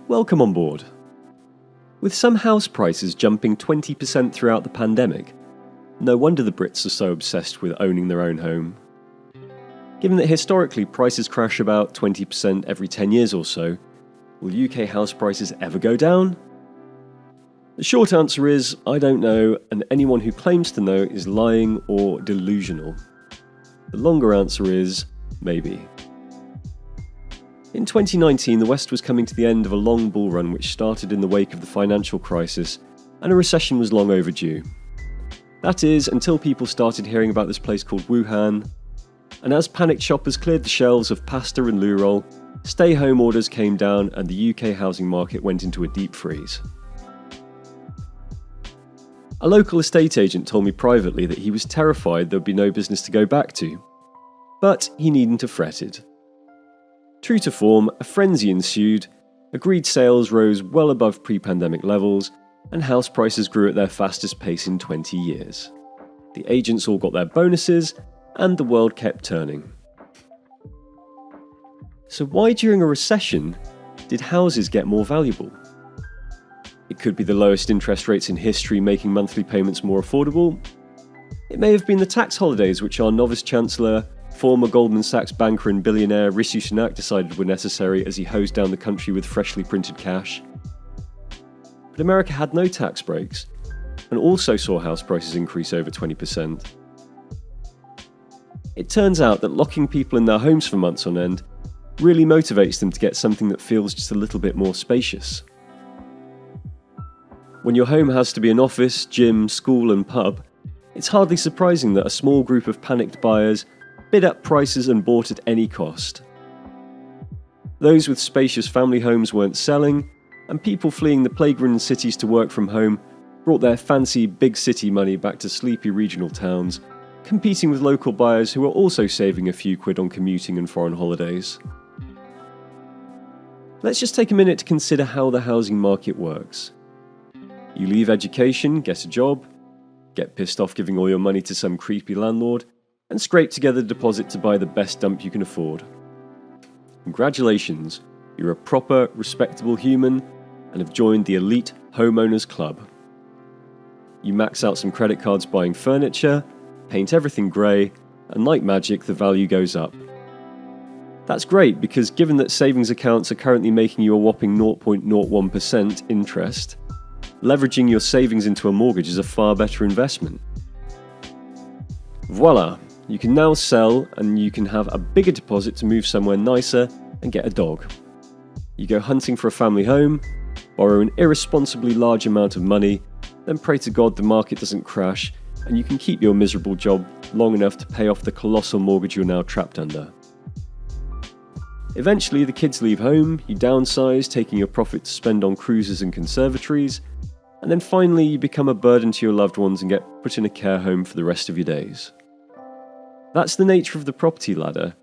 Welcome on board. With some house prices jumping 20% throughout the pandemic, no wonder the Brits are so obsessed with owning their own home. Given that historically prices crash about 20% every 10 years or so, will UK house prices ever go down? The short answer is, I don't know, and anyone who claims to know is lying or delusional. The longer answer is, maybe. In 2019, the West was coming to the end of a long bull run which started in the wake of the financial crisis, and a recession was long overdue. That is, until people started hearing about this place called Wuhan, and as panicked shoppers cleared the shelves of pasta and loo roll, stay-home orders came down and the UK housing market went into a deep freeze. A local estate agent told me privately that he was terrified there would be no business to go back to, but he needn't have fretted. True to form, a frenzy ensued, agreed sales rose well above pre-pandemic levels, and house prices grew at their fastest pace in 20 years. The agents all got their bonuses, and the world kept turning. So why during a recession did houses get more valuable? It could be the lowest interest rates in history making monthly payments more affordable. It may have been the tax holidays which our novice Chancellor, former Goldman Sachs banker and billionaire Rishi Sunak decided were necessary as he hosed down the country with freshly printed cash. But America had no tax breaks, and also saw house prices increase over 20%. It turns out that locking people in their homes for months on end really motivates them to get something that feels just a little bit more spacious. When your home has to be an office, gym, school and pub, it's hardly surprising that a small group of panicked buyers bid up prices and bought at any cost. Those with spacious family homes weren't selling, and people fleeing the plague-ridden cities to work from home brought their fancy big city money back to sleepy regional towns, competing with local buyers who were also saving a few quid on commuting and foreign holidays. Let's just take a minute to consider how the housing market works. You leave education, get a job, get pissed off giving all your money to some creepy landlord, and scrape together a deposit to buy the best dump you can afford. Congratulations, you're a proper, respectable human and have joined the elite homeowners club. You max out some credit cards buying furniture, paint everything grey, and like magic, the value goes up. That's great because given that savings accounts are currently making you a whopping 0.01% interest, leveraging your savings into a mortgage is a far better investment. Voila! You can now sell and you can have a bigger deposit to move somewhere nicer and get a dog. You go hunting for a family home, borrow an irresponsibly large amount of money, then pray to God the market doesn't crash and you can keep your miserable job long enough to pay off the colossal mortgage you're now trapped under. Eventually the kids leave home, you downsize, taking your profit to spend on cruises and conservatories, and then finally you become a burden to your loved ones and get put in a care home for the rest of your days. That's the nature of the property ladder,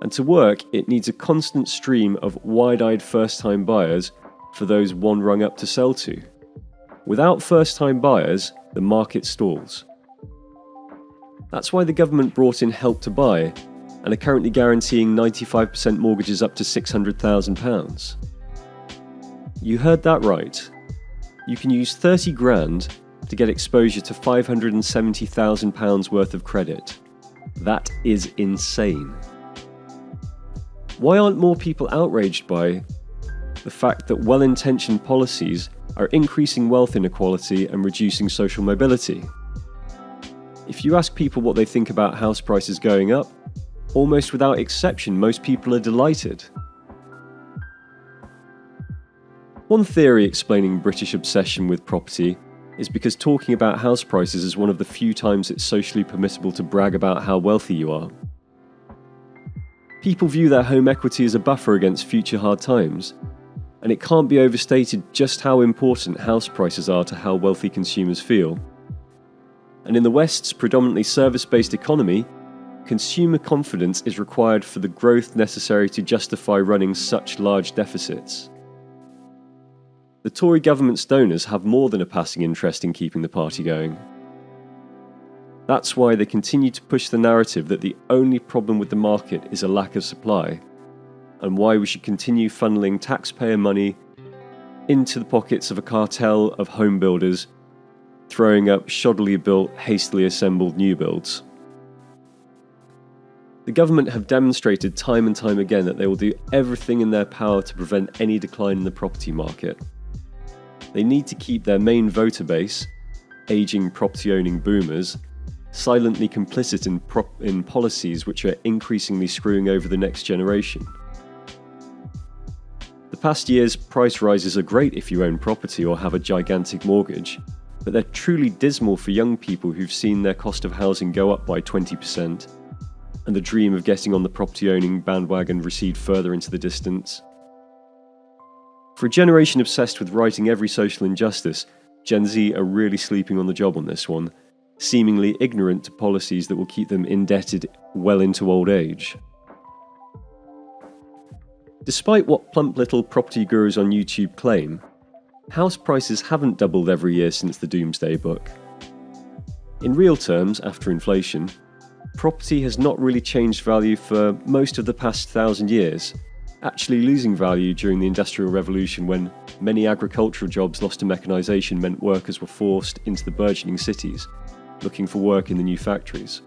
and to work it needs a constant stream of wide-eyed first-time buyers for those one rung up to sell to. Without first-time buyers, the market stalls. That's why the government brought in Help to Buy and are currently guaranteeing 95% mortgages up to £600,000. You heard that right. You can use 30 grand to get exposure to £570,000 worth of credit. That is insane. Why aren't more people outraged by the fact that well-intentioned policies are increasing wealth inequality and reducing social mobility? If you ask people what they think about house prices going up, almost without exception, most people are delighted. One theory explaining British obsession with property is because talking about house prices is one of the few times it's socially permissible to brag about how wealthy you are. People view their home equity as a buffer against future hard times, and it can't be overstated just how important house prices are to how wealthy consumers feel. And in the West's predominantly service-based economy, consumer confidence is required for the growth necessary to justify running such large deficits. The Tory government's donors have more than a passing interest in keeping the party going. That's why they continue to push the narrative that the only problem with the market is a lack of supply, and why we should continue funneling taxpayer money into the pockets of a cartel of home builders, throwing up shoddily built, hastily assembled new builds. The government have demonstrated time and time again that they will do everything in their power to prevent any decline in the property market. They need to keep their main voter base, aging property-owning boomers, silently complicit in policies which are increasingly screwing over the next generation. The past year's price rises are great if you own property or have a gigantic mortgage, but they're truly dismal for young people who've seen their cost of housing go up by 20%, and the dream of getting on the property-owning bandwagon recede further into the distance. For a generation obsessed with righting every social injustice, Gen Z are really sleeping on the job on this one, seemingly ignorant to policies that will keep them indebted well into old age. Despite what plump little property gurus on YouTube claim, house prices haven't doubled every year since the Doomsday Book. In real terms, after inflation, property has not really changed value for most of the past 1,000 years, actually losing value during the Industrial Revolution when many agricultural jobs lost to mechanisation meant workers were forced into the burgeoning cities, looking for work in the new factories.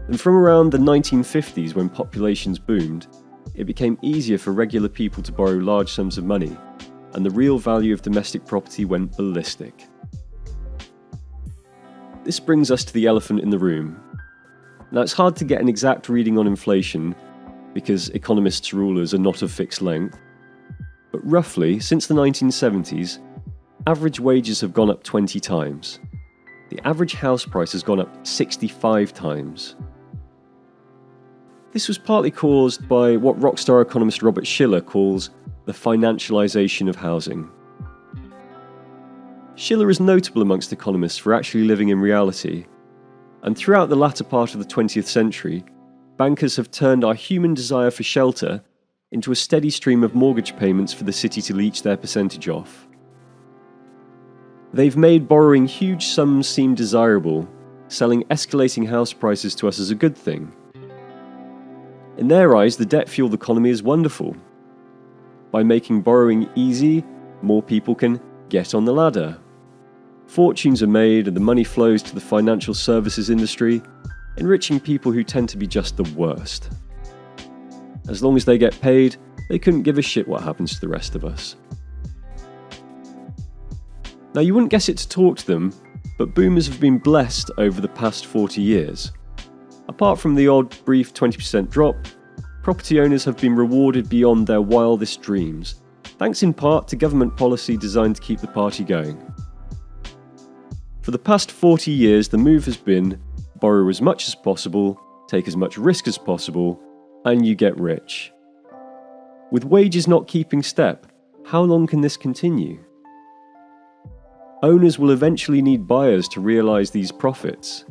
And from around the 1950s, when populations boomed, it became easier for regular people to borrow large sums of money, and the real value of domestic property went ballistic. This brings us to the elephant in the room. Now, it's hard to get an exact reading on inflation because economists' rulers are not of fixed length, but roughly, since the 1970s, average wages have gone up 20 times. The average house price has gone up 65 times. This was partly caused by what rockstar economist Robert Shiller calls the financialization of housing. Shiller is notable amongst economists for actually living in reality, and throughout the latter part of the 20th century, bankers have turned our human desire for shelter into a steady stream of mortgage payments for the city to leech their percentage off. They've made borrowing huge sums seem desirable, selling escalating house prices to us as a good thing. In their eyes, the debt-fueled economy is wonderful. By making borrowing easy, more people can get on the ladder. Fortunes are made and the money flows to the financial services industry, enriching people who tend to be just the worst. As long as they get paid, they couldn't give a shit what happens to the rest of us. Now, you wouldn't guess it to talk to them, but boomers have been blessed over the past 40 years. Apart from the odd brief 20% drop, property owners have been rewarded beyond their wildest dreams, thanks in part to government policy designed to keep the party going. For the past 40 years, the move has been borrow as much as possible, take as much risk as possible, and you get rich. With wages not keeping step, how long can this continue? Owners will eventually need buyers to realise these profits.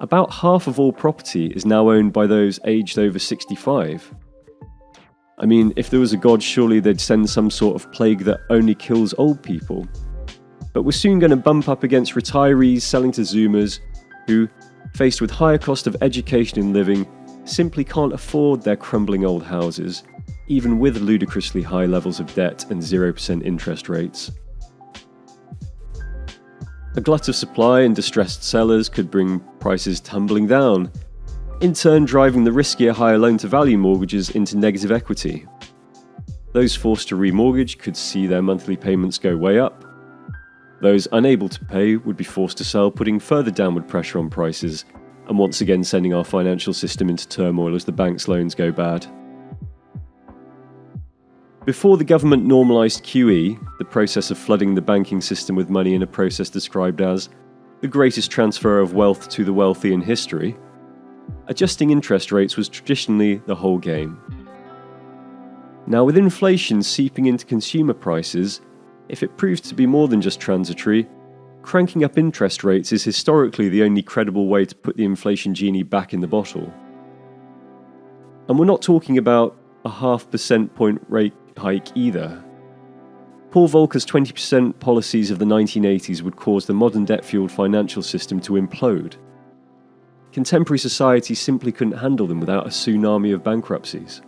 About half of all property is now owned by those aged over 65. I mean, if there was a god, surely they'd send some sort of plague that only kills old people. But we're soon going to bump up against retirees selling to Zoomers who, faced with higher cost of education and living, simply can't afford their crumbling old houses, even with ludicrously high levels of debt and 0% interest rates. A glut of supply and distressed sellers could bring prices tumbling down, in turn driving the riskier higher loan-to-value mortgages into negative equity. Those forced to remortgage could see their monthly payments go way up. Those unable to pay would be forced to sell, putting further downward pressure on prices, and once again sending our financial system into turmoil as the bank's loans go bad. Before the government normalised QE, the process of flooding the banking system with money in a process described as the greatest transfer of wealth to the wealthy in history, adjusting interest rates was traditionally the whole game. Now, with inflation seeping into consumer prices, if it proves to be more than just transitory, cranking up interest rates is historically the only credible way to put the inflation genie back in the bottle. And we're not talking about a 0.5 percentage point rate hike either. Paul Volcker's 20% policies of the 1980s would cause the modern debt-fueled financial system to implode. Contemporary society simply couldn't handle them without a tsunami of bankruptcies.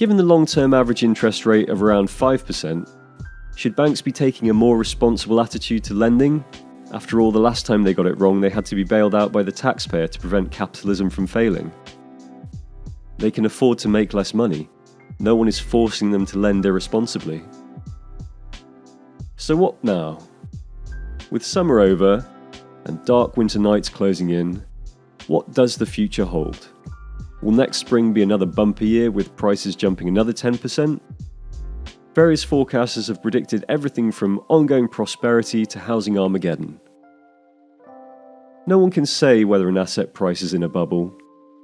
Given the long-term average interest rate of around 5%, should banks be taking a more responsible attitude to lending? After all, the last time they got it wrong, they had to be bailed out by the taxpayer to prevent capitalism from failing. They can afford to make less money. No one is forcing them to lend irresponsibly. So what now? With summer over and dark winter nights closing in, what does the future hold? Will next spring be another bumper year with prices jumping another 10%? Various forecasters have predicted everything from ongoing prosperity to housing Armageddon. No one can say whether an asset price is in a bubble.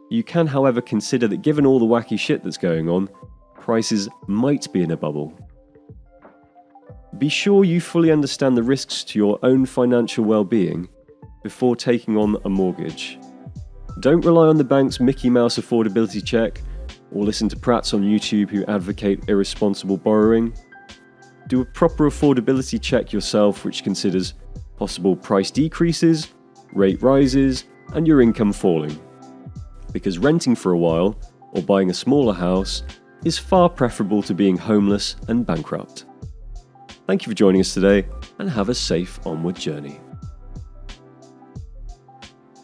You can, however, consider that given all the wacky shit that's going on, prices might be in a bubble. Be sure you fully understand the risks to your own financial well-being before taking on a mortgage. Don't rely on the bank's Mickey Mouse affordability check or listen to prats on YouTube who advocate irresponsible borrowing. Do a proper affordability check yourself, which considers possible price decreases, rate rises, and your income falling. Because renting for a while, or buying a smaller house, is far preferable to being homeless and bankrupt. Thank you for joining us today, and have a safe onward journey.